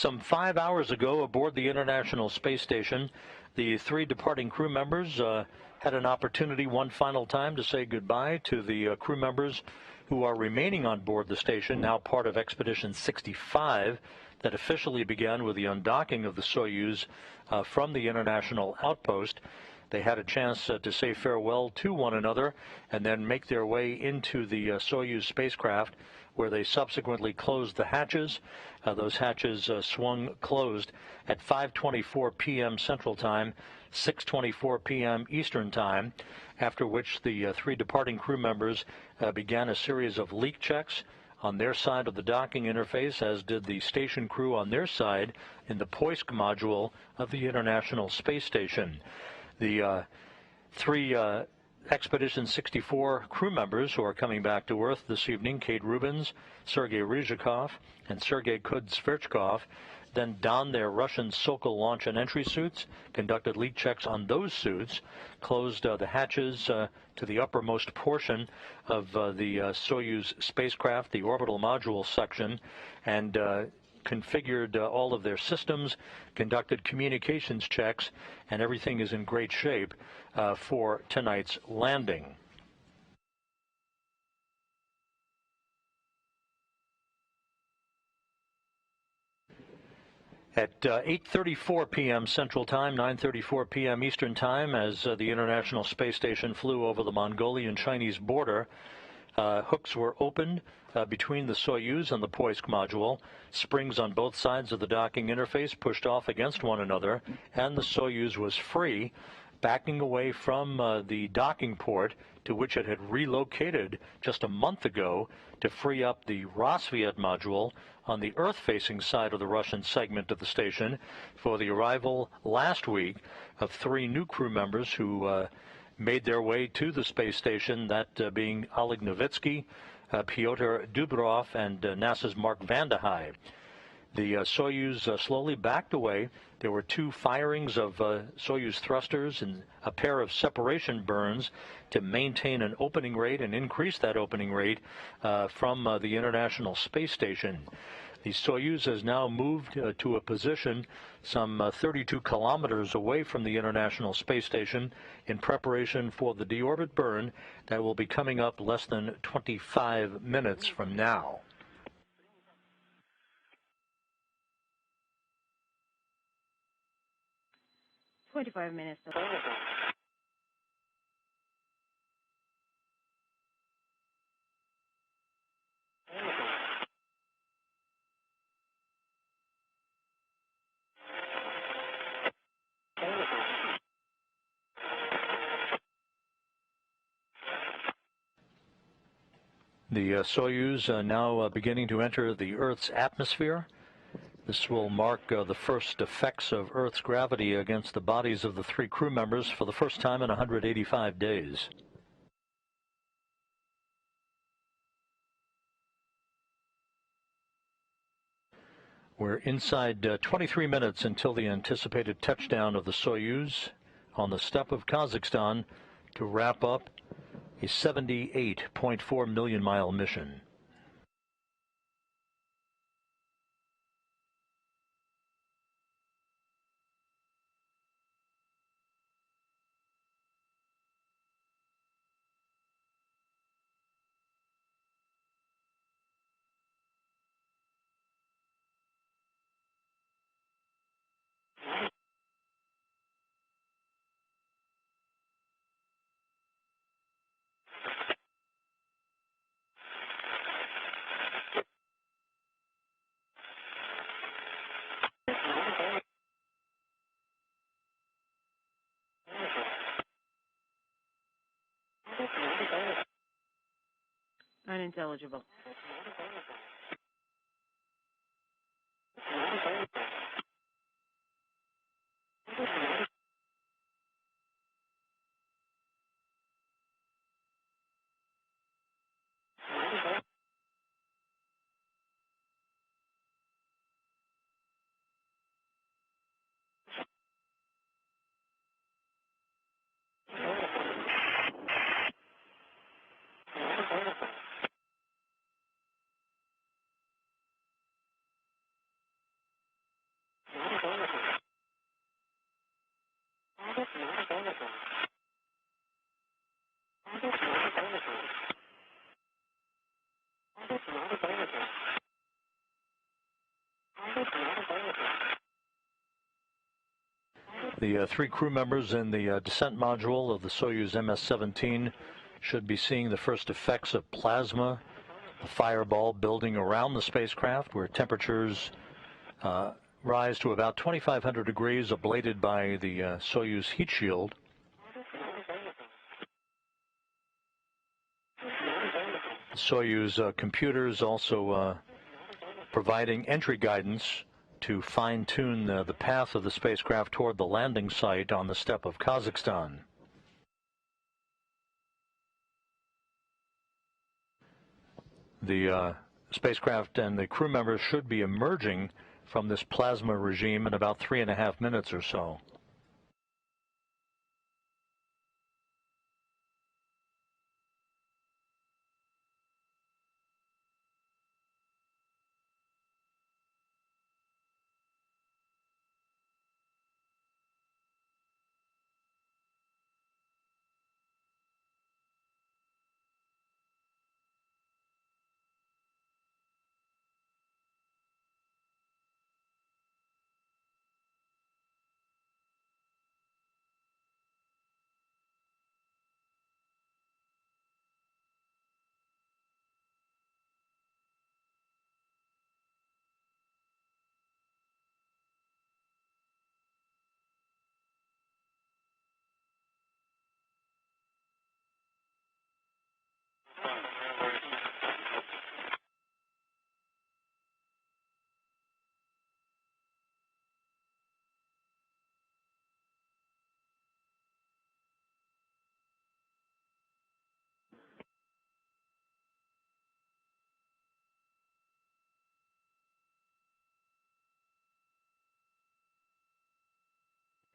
Some 5 hours ago, aboard the International Space Station, the three departing crew members had an opportunity one final time to say goodbye to the crew members who are remaining on board the station, now part of Expedition 65, that officially began with the undocking of the Soyuz from the International Outpost. They had a chance to say farewell to one another and then make their way into the Soyuz spacecraft, where they subsequently closed the hatches. Those hatches swung closed at 5:24 p.m. Central Time, 6:24 p.m. Eastern Time, after which the three departing crew members began a series of leak checks on their side of the docking interface, as did the station crew on their side in the Poisk module of the International Space Station. The three Expedition 64 crew members who are coming back to Earth this evening, Kate Rubins, Sergei Ryzhikov, and Sergei Kudzverchkov, then donned their Russian Sokol launch and entry suits, conducted leak checks on those suits, closed the hatches to the uppermost portion of the Soyuz spacecraft, the orbital module section, and configured all of their systems, conducted communications checks, and everything is in great shape for tonight's landing. At 8:34 p.m. Central Time, 9:34 p.m. Eastern Time, as the International Space Station flew over the Mongolian-Chinese border, hooks were opened between the Soyuz and the Poisk module. Springs on both sides of the docking interface pushed off against one another, and the Soyuz was free, backing away from the docking port to which it had relocated just a month ago to free up the Rosviet module on the Earth-facing side of the Russian segment of the station for the arrival last week of three new crew members who made their way to the space station, that being Oleg Novitsky, Pyotr Dubrov, and NASA's Mark Vande Hei. The Soyuz slowly backed away. There were two firings of Soyuz thrusters and a pair of separation burns to maintain an opening rate and increase that opening rate from the International Space Station. The Soyuz has now moved to a position some 32 kilometers away from the International Space Station in preparation for the deorbit burn that will be coming up less than 25 minutes from now. Minutes. The Soyuz now beginning to enter the Earth's atmosphere. This will mark the first effects of Earth's gravity against the bodies of the three crew members for the first time in 185 days. We're inside 23 minutes until the anticipated touchdown of the Soyuz on the steppe of Kazakhstan to wrap up a 78.4 million mile mission. Unintelligible. The three crew members in the descent module of the Soyuz MS-17 should be seeing the first effects of plasma, a fireball building around the spacecraft where temperatures rise to about 2,500 degrees, ablated by the Soyuz heat shield. The Soyuz computers also providing entry guidance to fine-tune the path of the spacecraft toward the landing site on the steppe of Kazakhstan. The spacecraft and the crew members should be emerging from this plasma regime in about 3.5 minutes or so.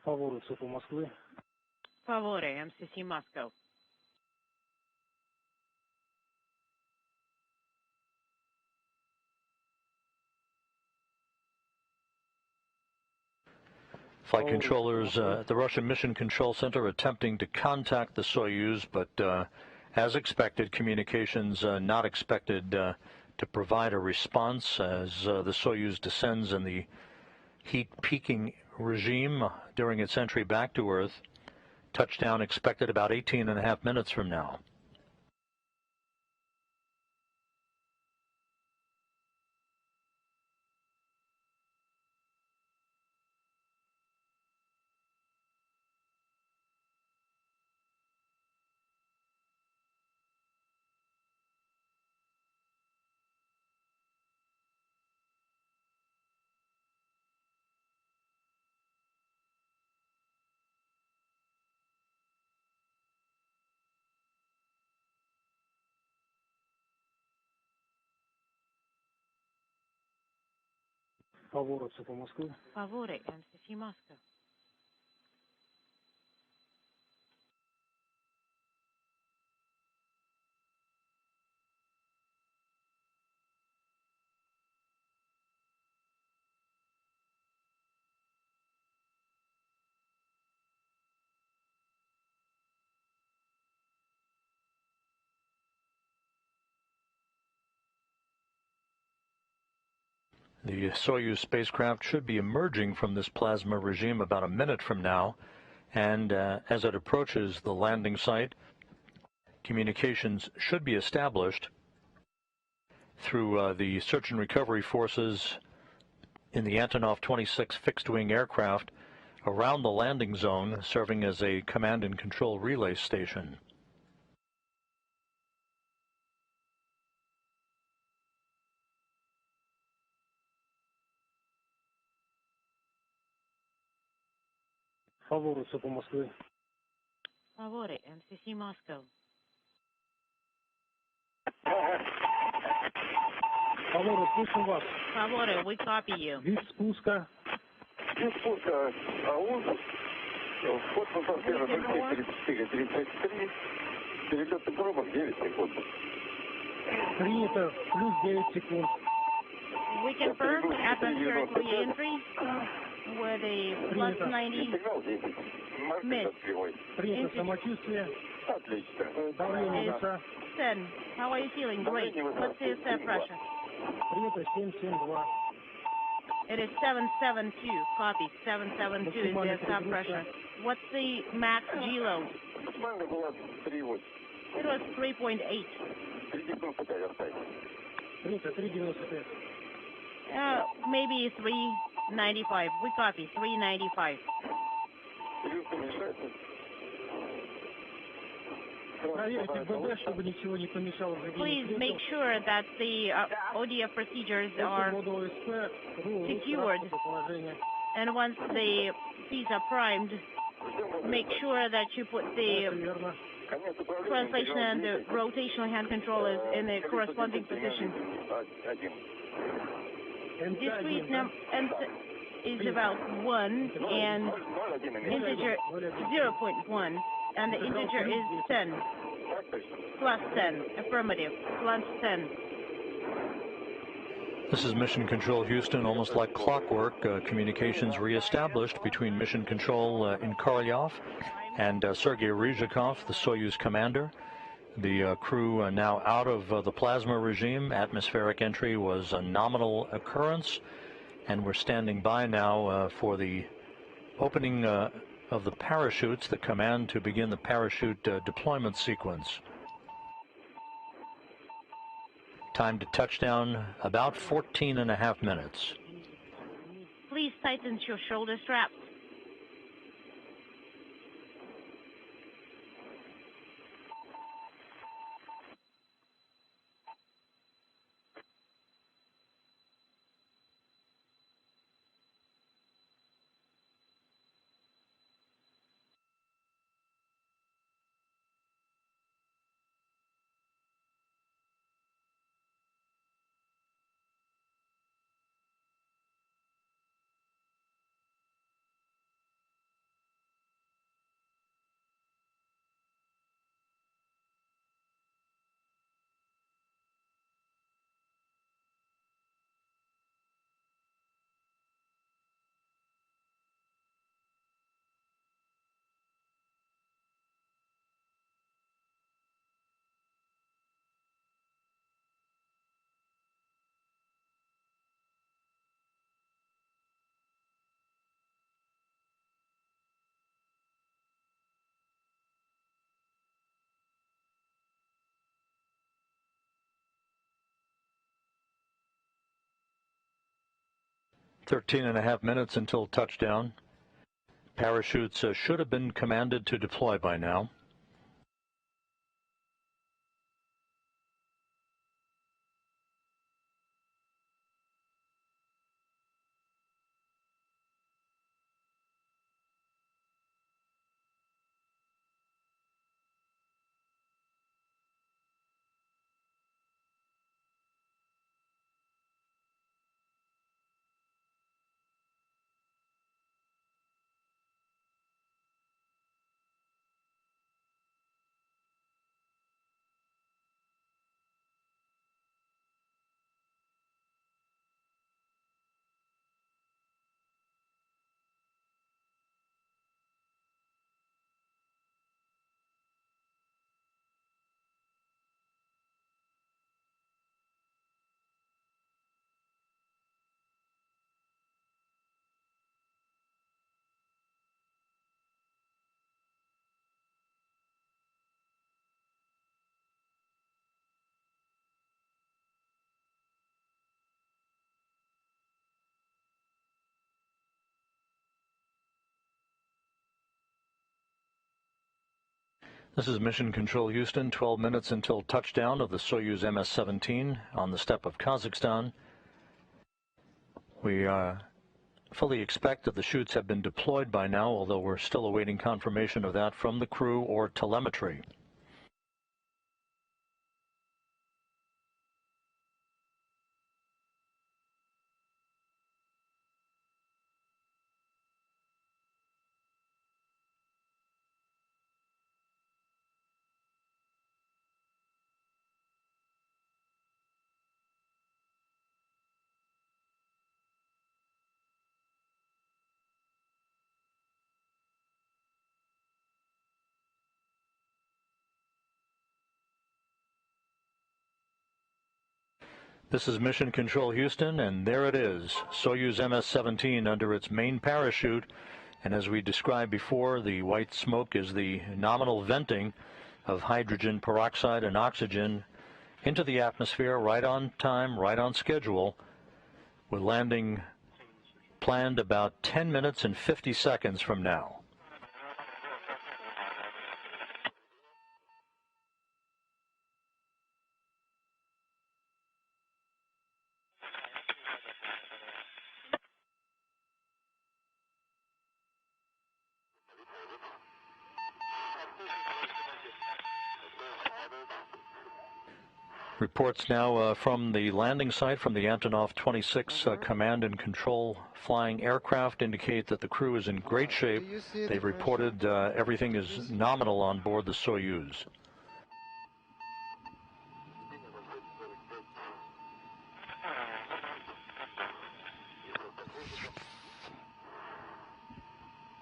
Favore, Soto Moskwy. Favore, MCC Moscow. Flight controllers at the Russian Mission Control Center attempting to contact the Soyuz, but as expected, communications not expected to provide a response as the Soyuz descends in the heat peaking regime during its entry back to Earth. Touchdown expected about 18.5 minutes from now. Favore, Soto Moskwy. Favore, MCC Moscow. The Soyuz spacecraft should be emerging from this plasma regime about a minute from now, and as it approaches the landing site, communications should be established through the search and recovery forces in the Antonov 26 fixed-wing aircraft around the landing zone, serving as a command and control relay station. Favore, Soto Moskwy. Favore, MCC Moscow. Favore, слышим вас. Favore, we copy you. Вид спуска. Вид спуска АУЗ. Вход в атмосферу 34-33. Перелетный пробок 9 секунд. Принято. Плюс 9 секунд. We confirm atmospheric re-entry with a plus 90 mid. Принято. Самочувствие. Отлично. Давление лица. 10. How are you feeling? Great. Let's see your step pressure. Принято. 772. It is 772. Copy. 772 is the stop pressure. What's the max G load? Максимально была 3,8. It was 3.8. 3,95 оставить. Принято, 3,95. Maybe 395. We copy. 395. Люстра мешается. Проверьте ББ, чтобы ничего не помешало Please заведению make sure that the ODF procedures are secured. And once the seats are primed, make sure that you put the translation and the rotational hand controllers in the corresponding position. Discrete is about 1 and integer 0.1, and the integer is 10. Plus 10. Affirmative. Plus 10. This is Mission Control Houston. Almost like clockwork, communications reestablished between Mission Control in Korolyov and Sergei Ryzhikov, the Soyuz commander. The crew now out of the plasma regime. Atmospheric entry was a nominal occurrence, and we're standing by now for the opening of the parachutes, the command to begin the parachute deployment sequence. Time to touchdown, about 14.5 minutes. Please tighten your shoulder straps. Thirteen and a half minutes until touchdown. Parachutes should have been commanded to deploy by now. This is Mission Control Houston, 12 minutes until touchdown of the Soyuz MS-17 on the steppe of Kazakhstan. We fully expect that the chutes have been deployed by now, although we're still awaiting confirmation of that from the crew or telemetry. This is Mission Control Houston, and there it is, Soyuz MS-17 under its main parachute. And as we described before, the white smoke is the nominal venting of hydrogen peroxide and oxygen into the atmosphere right on time, right on schedule, with landing planned about 10 minutes and 50 seconds from now. Reports now from the landing site from the Antonov 26 Command and Control flying aircraft indicate that the crew is in great shape. They've reported everything is nominal on board the Soyuz.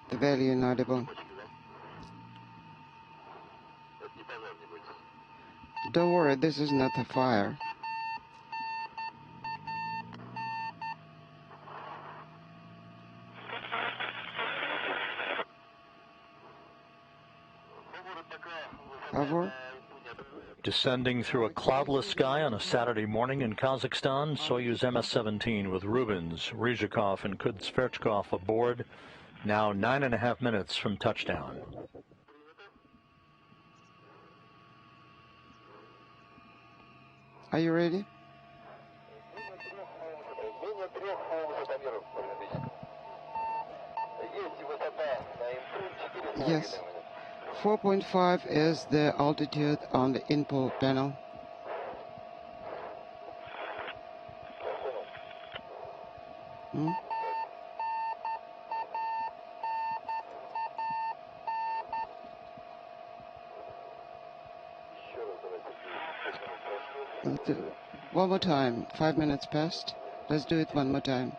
The value inaudible. Don't worry, this is not a fire. Over. Descending through a cloudless sky on a Saturday morning in Kazakhstan, Soyuz MS-17 with Rubins, Ryzhikov, and Kudzverchkov aboard, now 9.5 minutes from touchdown. Are you ready? Yes. 4.5 is the altitude on the input panel. One more time. 5 minutes past. Let's do it one more time.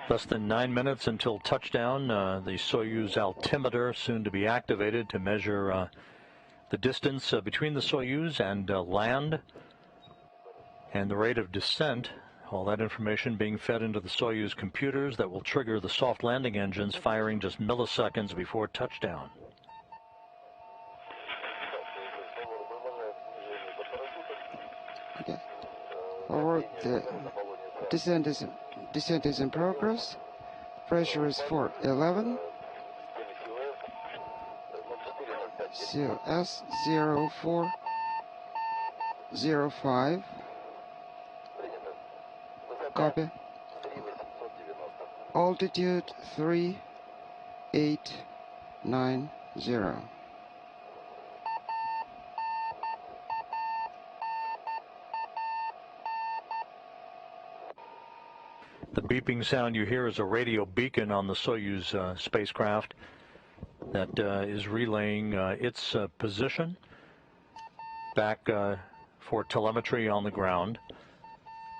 Less than 9 minutes until touchdown. The Soyuz altimeter soon to be activated to measure the distance between the Soyuz and land and the rate of descent. All that information being fed into the Soyuz computers that will trigger the soft landing engines firing just milliseconds before touchdown. Okay. Forward, the descent is in progress. Pressure is 411. COS 0405. Copy. Altitude 3890. The beeping sound you hear is a radio beacon on the Soyuz spacecraft that is relaying its position back for telemetry on the ground.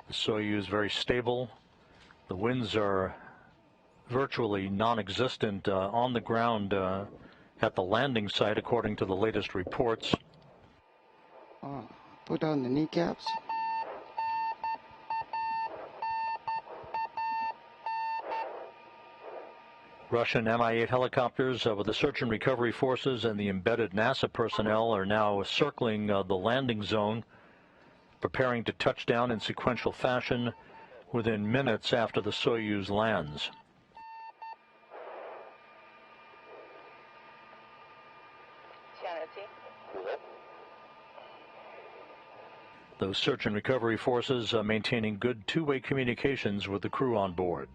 The Soyuz very stable. The winds are virtually non-existent on the ground at the landing site, according to the latest reports. Put on the kneecaps. Russian Mi-8 helicopters with the search and recovery forces and the embedded NASA personnel are now circling the landing zone, preparing to touch down in sequential fashion within minutes after the Soyuz lands. Those search and recovery forces maintaining good two-way communications with the crew on board.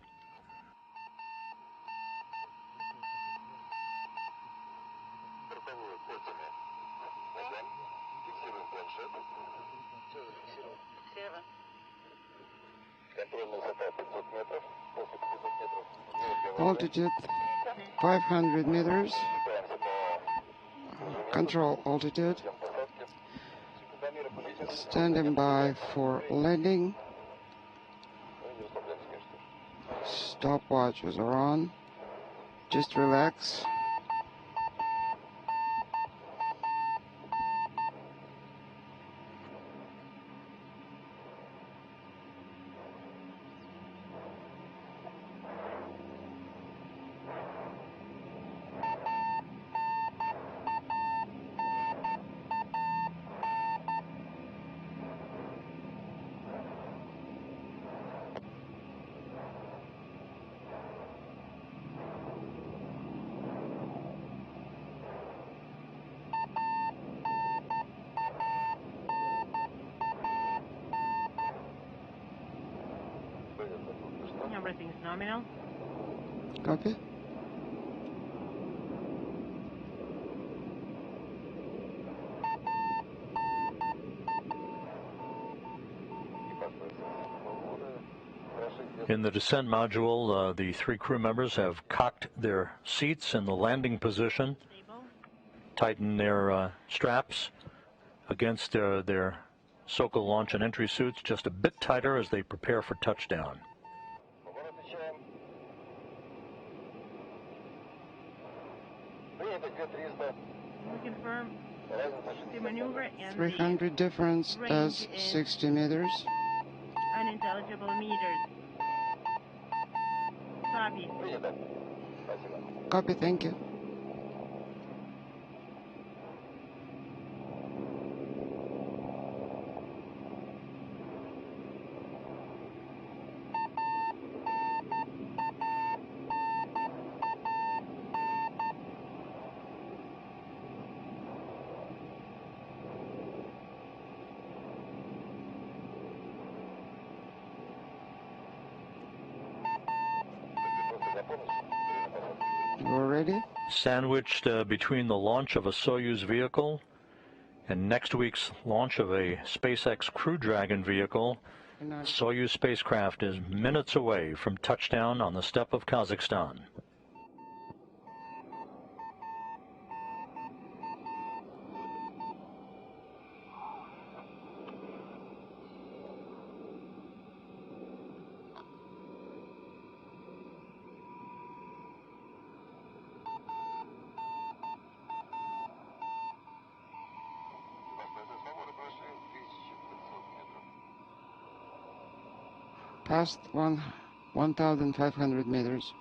Altitude 500 meters. Control altitude. Standing by for landing. Stopwatches are on. Just relax. Everything's nominal. Copy. In the descent module, the 3 crew members have cocked their seats in the landing position, Stable. tightened their straps against their SOCO launch and entry suits just a bit tighter as they prepare for touchdown. We confirm the maneuver and 300 difference range as is 60 meters. unintelligible meters. Copy. Copy, thank you. We're ready. Sandwiched between the launch of a Soyuz vehicle and next week's launch of a SpaceX Crew Dragon vehicle, Soyuz spacecraft is minutes away from touchdown on the steppe of Kazakhstan. Past 1,500 meters.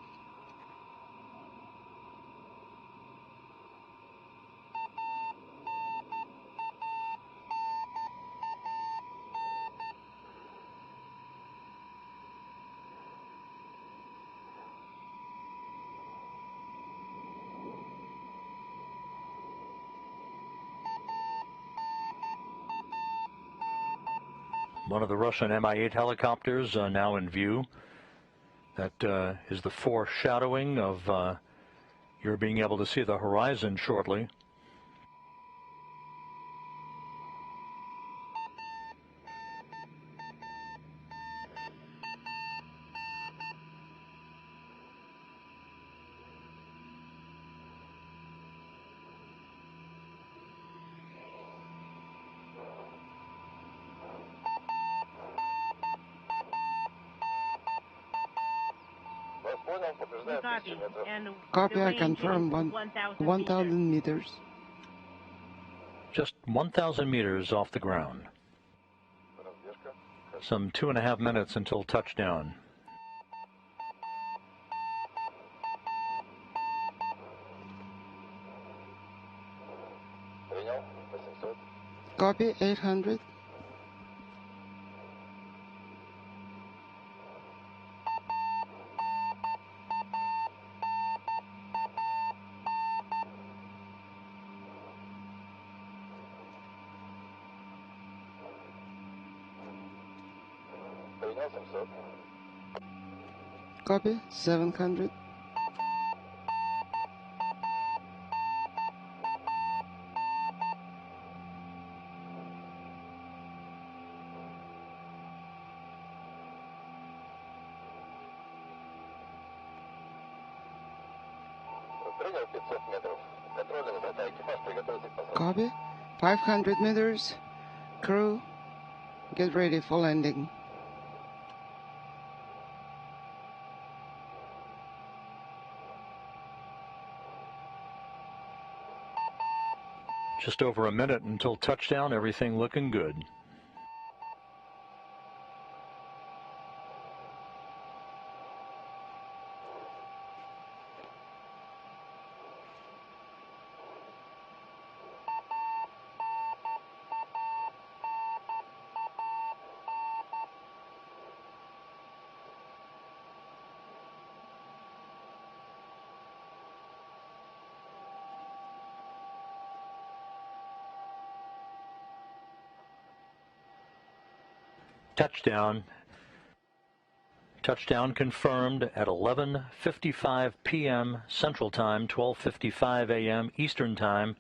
One of the Russian Mi-8 helicopters now in view. That is the foreshadowing of you're being able to see the horizon shortly. Copy. And Copy, the I range confirm. is 1,000 1,000 meters. meters. Just 1,000 meters off the ground. Some 2.5 minutes until touchdown. Copy, 800. Copy, 700. Copy, 500 meters. Crew, get ready for landing. Just over a minute until touchdown, everything looking good. Touchdown. Touchdown confirmed at 11:55 p.m. Central Time, 12:55 a.m. Eastern Time,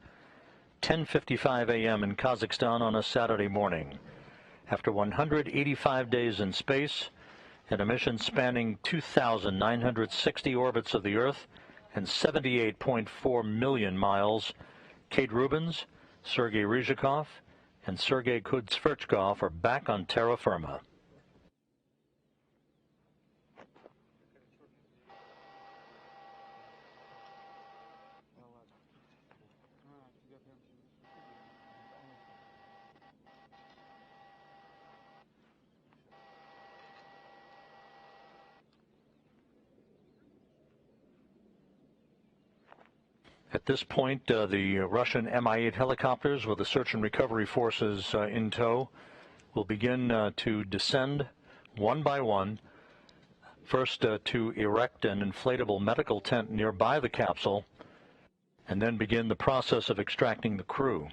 10:55 a.m. in Kazakhstan on a Saturday morning. After 185 days in space, and a mission spanning 2,960 orbits of the Earth and 78.4 million miles, Kate Rubins, Sergei Ryzhikov, and Sergei Kudzverchkov are back on terra firma. At this point, the Russian Mi-8 helicopters with the search and recovery forces in tow will begin to descend one by one, first to erect an inflatable medical tent nearby the capsule, and then begin the process of extracting the crew.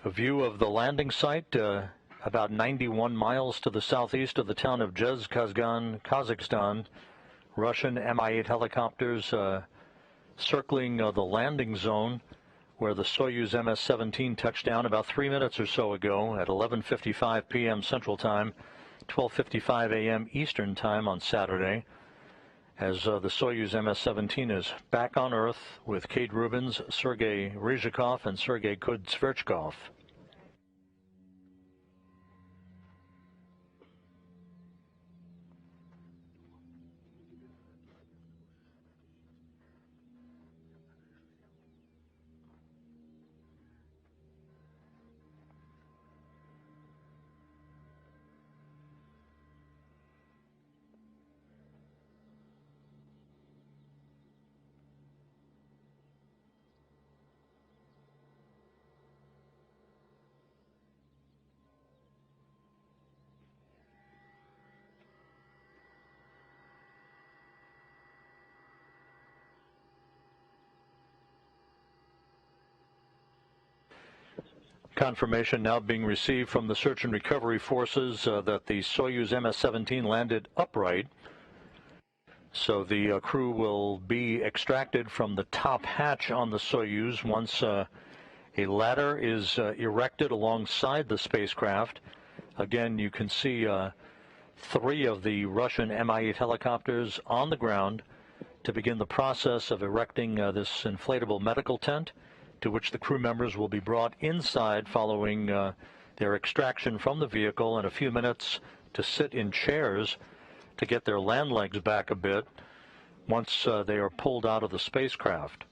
A view of the landing site about 91 miles to the southeast of the town of Zhezkazgan, Kazakhstan. Russian Mi-8 helicopters circling the landing zone where the Soyuz MS-17 touched down about 3 minutes or so ago at 11:55 p.m. Central Time, 12:55 a.m. Eastern Time on Saturday, as the Soyuz MS-17 is back on Earth with Kate Rubins, Sergei Ryzhikov, and Sergei Kudzverchkov. Confirmation now being received from the search and recovery forces that the Soyuz MS-17 landed upright. So the crew will be extracted from the top hatch on the Soyuz once a ladder is erected alongside the spacecraft. Again, you can see 3 of the Russian Mi-8 helicopters on the ground to begin the process of erecting this inflatable medical tent, to which the crew members will be brought inside following their extraction from the vehicle in a few minutes to sit in chairs to get their land legs back a bit once they are pulled out of the spacecraft.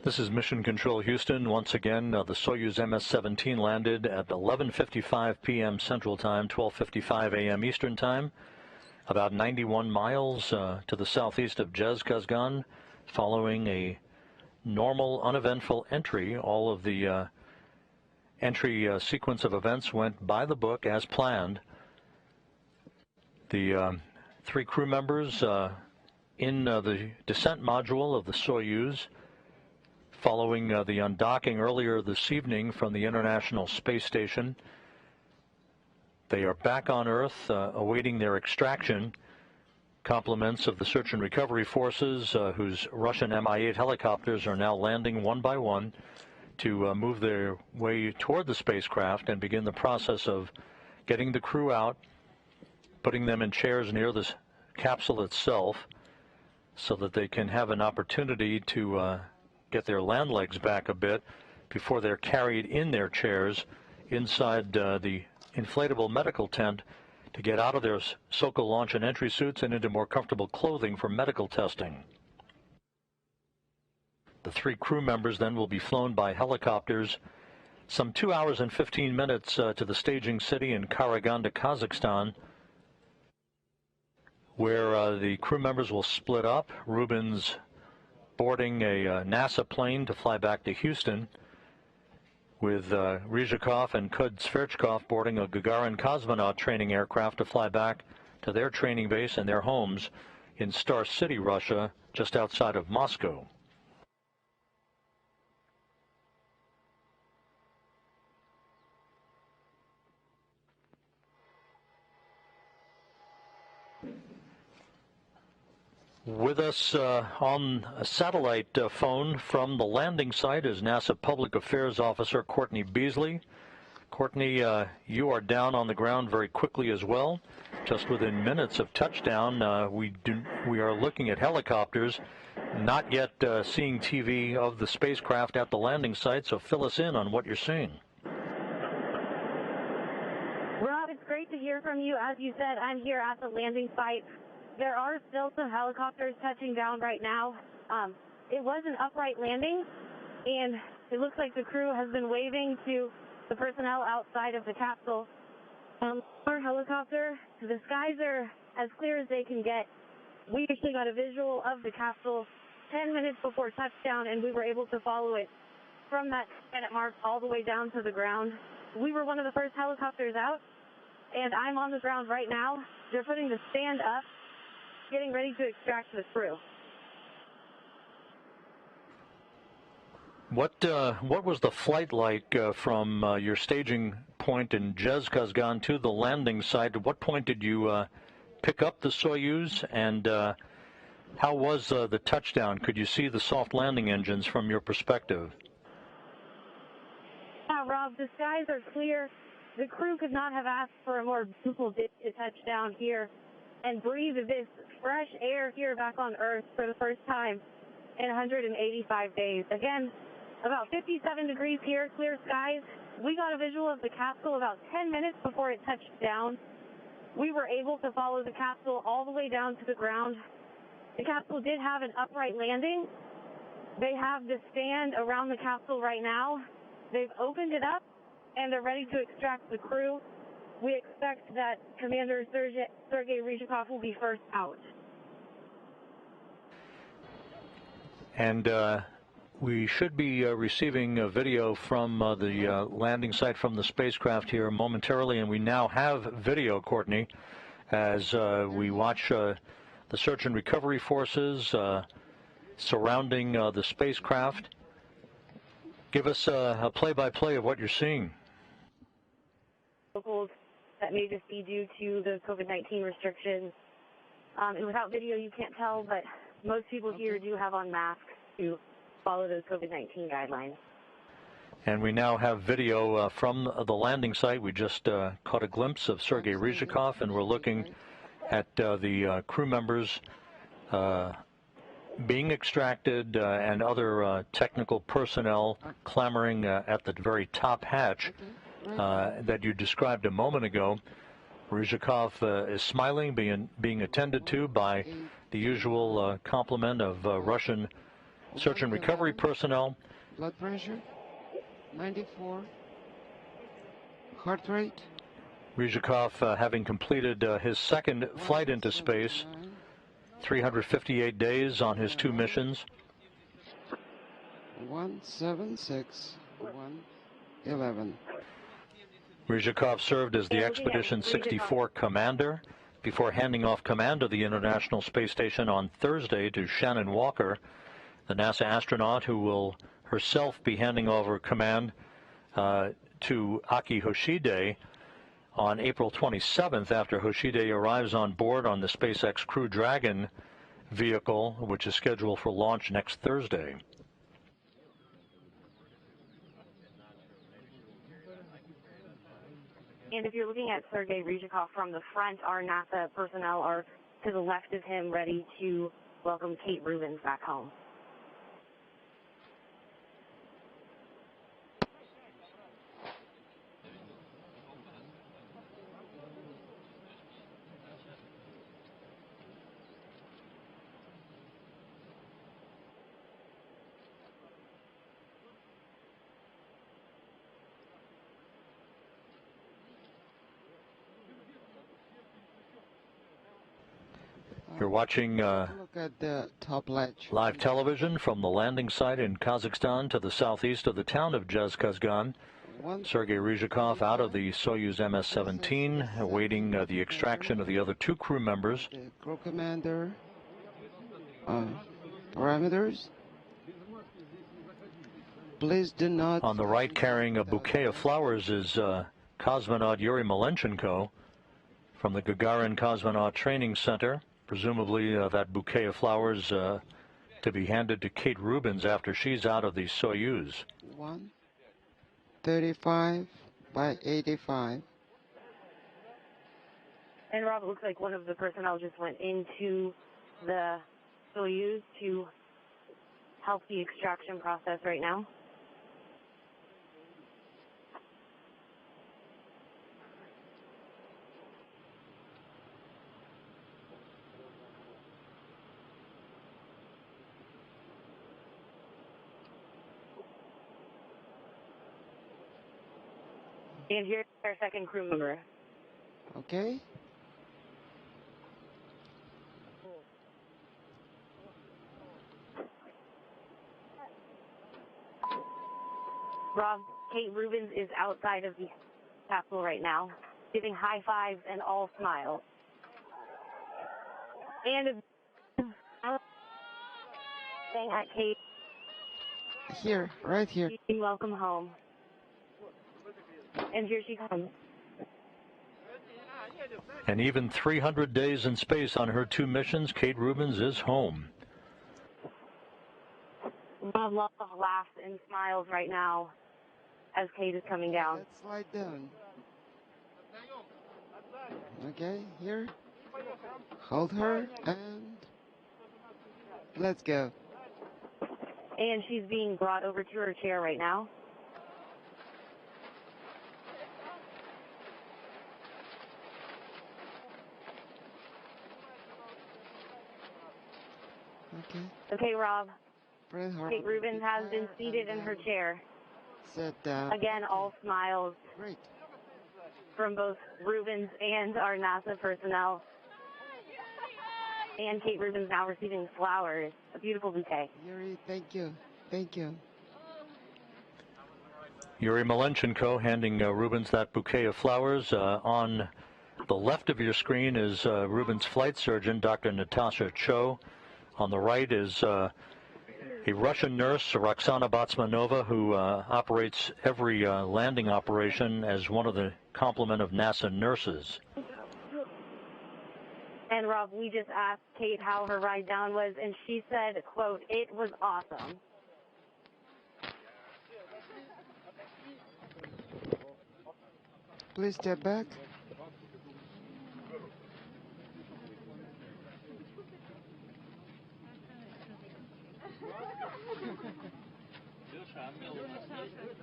This is Mission Control Houston. Once again, the Soyuz MS-17 landed at 11:55 p.m. Central Time, 12:55 a.m. Eastern Time, about 91 miles to the southeast of Zhezkazgan, following a normal, uneventful entry. All of the entry sequence of events went by the book as planned. The three crew members in the descent module of the Soyuz, following the undocking earlier this evening from the International Space Station. They are back on Earth awaiting their extraction. Compliments of the search and recovery forces, whose Russian Mi-8 helicopters are now landing one by one to move their way toward the spacecraft and begin the process of getting the crew out, putting them in chairs near the capsule itself so that they can have an opportunity to get their land legs back a bit before they're carried in their chairs inside the inflatable medical tent to get out of their SOCO launch and entry suits and into more comfortable clothing for medical testing. The three crew members then will be flown by helicopters some 2 hours and 15 minutes to the staging city in Karaganda, Kazakhstan, where the crew members will split up. Rubin's boarding a NASA plane to fly back to Houston, with Ryzhikov and Kudzverchkov boarding a Gagarin cosmonaut training aircraft to fly back to their training base and their homes in Star City, Russia, just outside of Moscow. With us on a satellite phone from the landing site is NASA Public Affairs Officer Courtney Beasley. Courtney, you are down on the ground very quickly as well. Just within minutes of touchdown, we are looking at helicopters, not yet seeing TV of the spacecraft at the landing site, so fill us in on what you're seeing. Rob, it's great to hear from you. As you said, I'm here at the landing site. There are still some helicopters touching down right now. It was an upright landing, and it looks like the crew has been waving to the personnel outside of the capsule. Our helicopter, the skies are as clear as they can get. We actually got a visual of the capsule 10 minutes before touchdown, and we were able to follow it from that planet mark all the way down to the ground. We were one of the first helicopters out, and I'm on the ground right now. They're putting the stand up, getting ready to extract the crew. What was the flight like from your staging point in Zhezkazgan to the landing site? At what point did you pick up the Soyuz, and how was the touchdown? Could you see the soft landing engines from your perspective? Yeah, Rob, the skies are clear. The crew could not have asked for a more beautiful day to touch down here and breathe this fresh air here back on Earth for the first time in 185 days. Again, about 57 degrees here, clear skies. We got a visual of the capsule about 10 minutes before it touched down. We were able to follow the capsule all the way down to the ground. The capsule did have an upright landing. They have the stand around the capsule right now. They've opened it up, and they're ready to extract the crew. We expect that Commander Sergei Ryzhikov will be first out. And we should be receiving a video from the landing site from the spacecraft here momentarily, and we now have video, Courtney, as we watch the search and recovery forces surrounding the spacecraft. Give us a play-by-play of what you're seeing. Locals that may just be due to the COVID-19 restrictions. And without video, you can't tell, but most people here do have on masks to follow those COVID-19 guidelines. And we now have video from the landing site. We just caught a glimpse of Sergei Ryzhikov, and we're looking at the crew members being extracted and other technical personnel clamoring at the very top hatch that you described a moment ago. Ryzhikov is smiling, being attended to by the usual complement of Russian Search and recovery personnel. Blood pressure, 94. Heart rate. Ryzhikov having completed his second flight into space, 358 days on his 2 missions. 176, 111. Ryzhikov served as the Expedition 64 commander before handing off command of the International Space Station on Thursday to Shannon Walker, the NASA astronaut who will herself be handing over command to Aki Hoshide on April 27th after Hoshide arrives on board on the SpaceX Crew Dragon vehicle, which is scheduled for launch next Thursday. And if you're looking at Sergei Ryzhikov from the front, our NASA personnel are to the left of him, ready to welcome Kate Rubins back home. You're watching Look at the top ledge. live television from the landing site in Kazakhstan to the southeast of the town of Zhezkazgan. Sergei Ryzhikov out of the Soyuz MS-17, awaiting the extraction of the other 2 crew members. The crew commander. Parameters. Please do not. On the right, carrying a bouquet of flowers, is cosmonaut Yuri Malenchenko from the Gagarin Cosmonaut Training Center. Presumably that bouquet of flowers to be handed to Kate Rubins after she's out of the Soyuz. 135 by 85. And Rob, it looks like one of the personnel just went into the Soyuz to help the extraction process right now. And here's our second crew member. Okay. Rob, Kate Rubins is outside of the capsule right now, giving high fives and all smiles. And saying at Kate, Here, right here. welcome home. And here she comes. And even 300 days in space on her 2 missions, Kate Rubins is home. Rob lots of laughs and smiles right now as Kate is coming down. Let's slide down. Okay, here. Hold her and let's go. And she's being brought over to her chair right now. Okay. Okay, Rob. Press her. Kate Rubins has been seated in her chair. Sit down. Again, all smiles Great. from both Rubins and our NASA personnel. And Kate Rubins now receiving flowers, a beautiful bouquet. Yuri, thank you. Thank you. Yuri Malenchenko handing Rubins that bouquet of flowers. On the left of your screen is Rubins' flight surgeon, Dr. Natasha Cho. On the right is a Russian nurse, Roxana Batsmanova, who operates every landing operation as one of the complement of NASA nurses. And Rob, we just asked Kate how her ride down was, and she said, quote, "It was awesome." Please step back.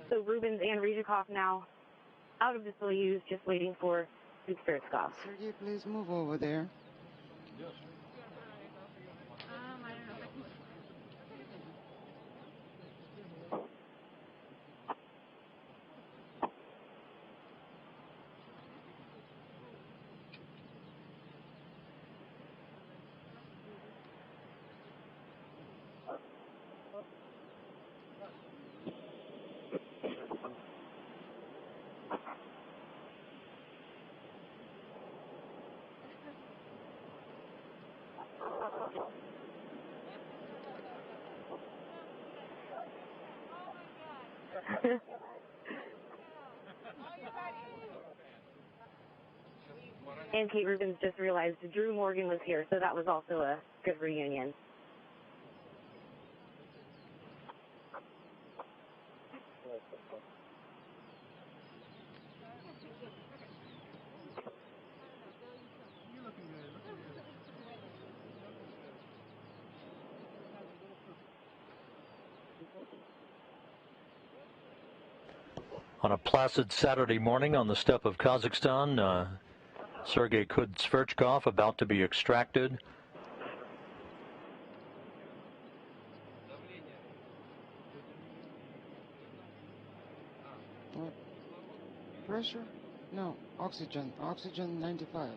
So Rubins and Ryzhikov now out of the Soyuz, just waiting for the Spacecraft. Sergey, please move over there. And Kate Rubins just realized Drew Morgan was here, so that was also a good reunion. On a placid Saturday morning on the steppe of Kazakhstan, Sergei Kud-Sverchkov about to be extracted. What? Pressure? No, oxygen. Oxygen 95.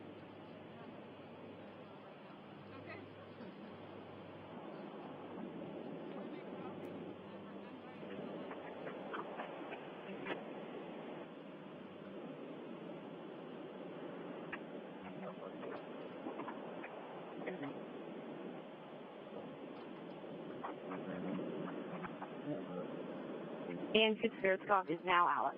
And Kud-Sverchkov is now out.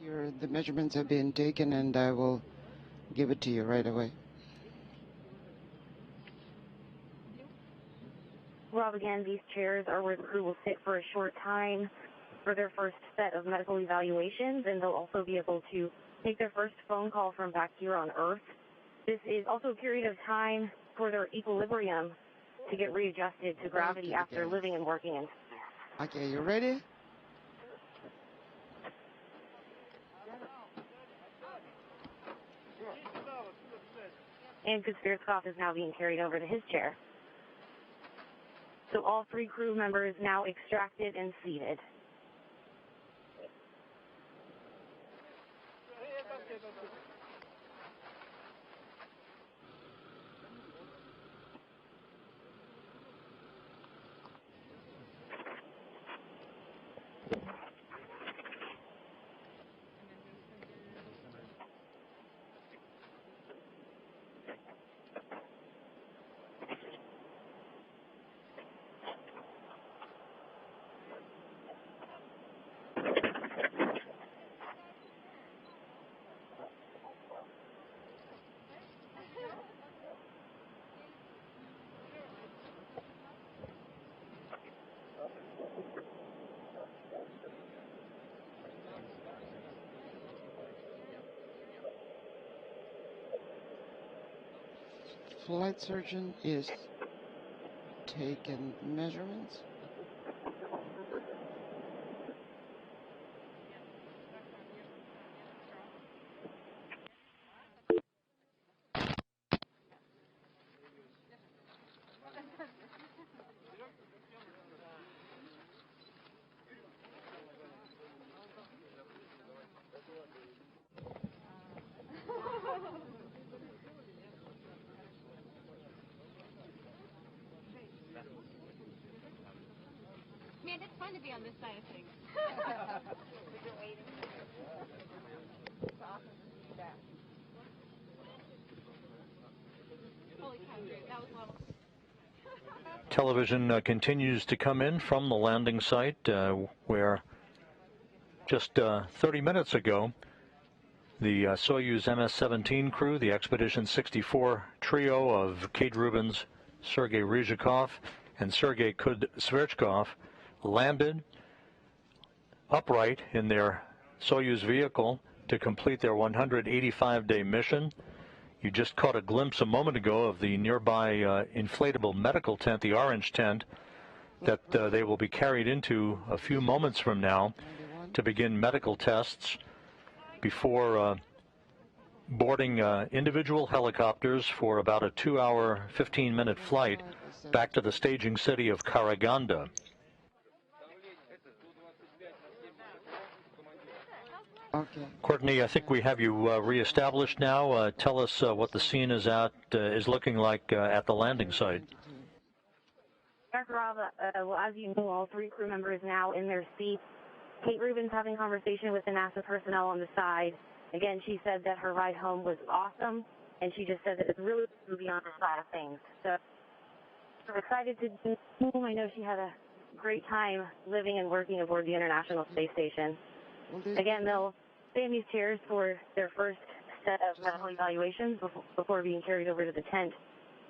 Here, the measurements have been taken, and I will give it to you right away. Rob, again, these chairs are where the crew will sit for a short time for their first set of medical evaluations, and they'll also be able to make their first phone call from back here on Earth. This is also a period of time for their equilibrium to get readjusted to gravity after living and working in space. Okay, you ready? And Kud-Sverchkov is now being carried over to his chair. So all three crew members now extracted and seated. Flight surgeon is taking measurements. Man, it's fun to be on this side of things. Holy cow, dude, that was level. Television continues to come in from the landing site where just 30 minutes ago the Soyuz MS-17 crew, the Expedition 64 trio of Kate Rubins, Sergei Ryzhikov, and Sergei Kud-Sverchkov landed upright in their Soyuz vehicle to complete their 185-day mission. You just caught a glimpse a moment ago of the nearby inflatable medical tent, the orange tent, that they will be carried into a few moments from now to begin medical tests before boarding individual helicopters for about a 2-hour, 15-minute flight back to the staging city of Karaganda. Okay. Courtney, I think we have you reestablished now. Tell us what the scene is looking like at the landing site. Dr. Rob, well, as you know, all 3 crew members now in their seats. Kate Rubin's having conversation with the NASA personnel on the side. Again, she said that her ride home was awesome, and she just said that it's really moving on the side of things. So we're excited to do. I know she had a great time living and working aboard the International Space Station. Again, they'll stay in these chairs for their first set of medical evaluations before being carried over to the tent.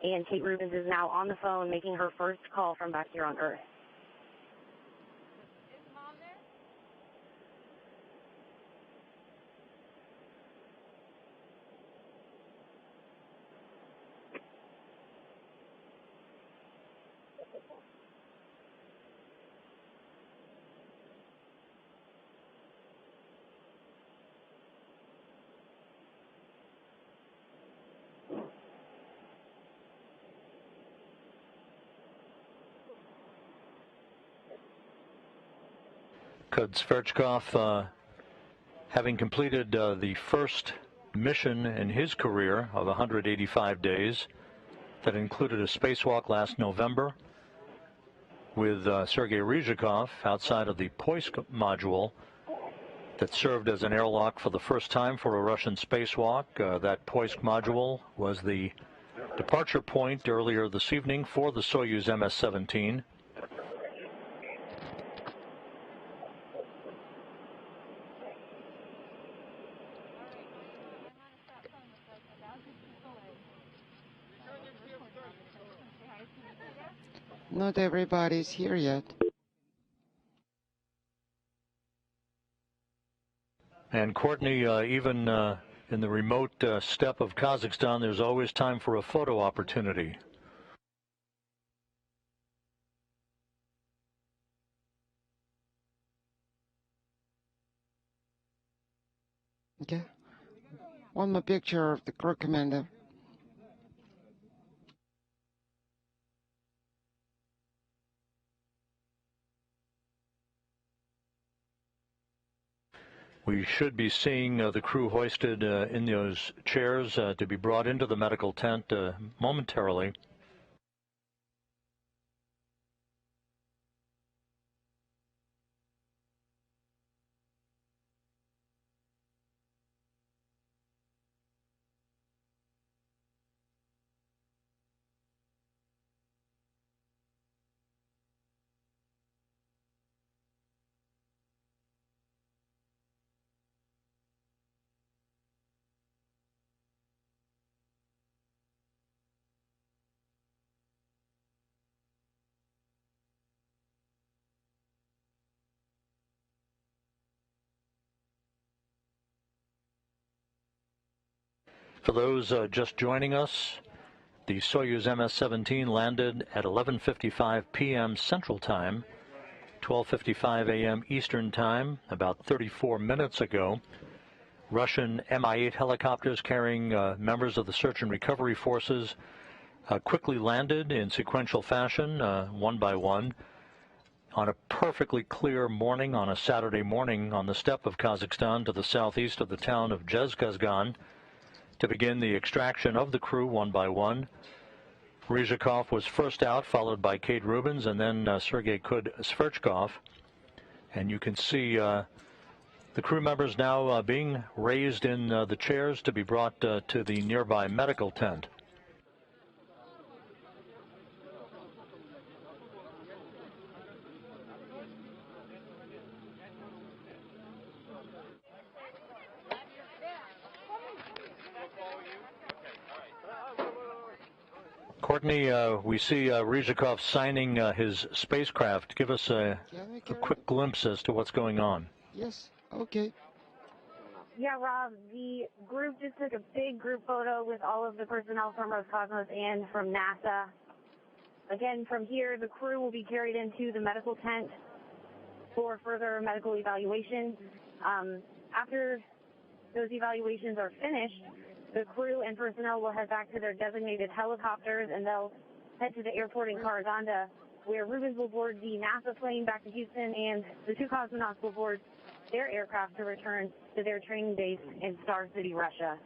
And Kate Rubins is now on the phone making her first call from back here on Earth. Is Mom there? Sverchkov, having completed the first mission in his career of 185 days that included a spacewalk last November with Sergei Ryzhikov outside of the Poisk module that served as an airlock for the first time for a Russian spacewalk. That Poisk module was the departure point earlier this evening for the Soyuz MS-17. Not everybody's here yet. And Courtney, even in the remote steppe of Kazakhstan, there's always time for a photo opportunity. Okay. One more picture of the crew commander. We should be seeing the crew hoisted in those chairs to be brought into the medical tent momentarily. For those just joining us, the Soyuz MS-17 landed at 11:55 p.m. Central Time, 12:55 a.m. Eastern Time, about 34 minutes ago. Russian Mi-8 helicopters carrying members of the search and recovery forces quickly landed in sequential fashion, one by one, on a perfectly clear morning on a Saturday morning on the steppe of Kazakhstan to the southeast of the town of Zhezkazgan, to begin the extraction of the crew one by one. Ryzhikov was first out, followed by Kate Rubins, and then Sergei Sverchkov. And you can see the crew members now being raised in the chairs to be brought to the nearby medical tent. Courtney, we see Ryzhikov signing his spacecraft. Give us a quick glimpse as to what's going on. Yes, okay. Yeah, Rob, the group just took a big group photo with all of the personnel from Roscosmos and from NASA. Again, from here, the crew will be carried into the medical tent for further medical evaluation. After those evaluations are finished, the crew and personnel will head back to their designated helicopters, and they'll head to the airport in Karaganda where Rubens will board the NASA plane back to Houston, and the two cosmonauts will board their aircraft to return to their training base in Star City, Russia.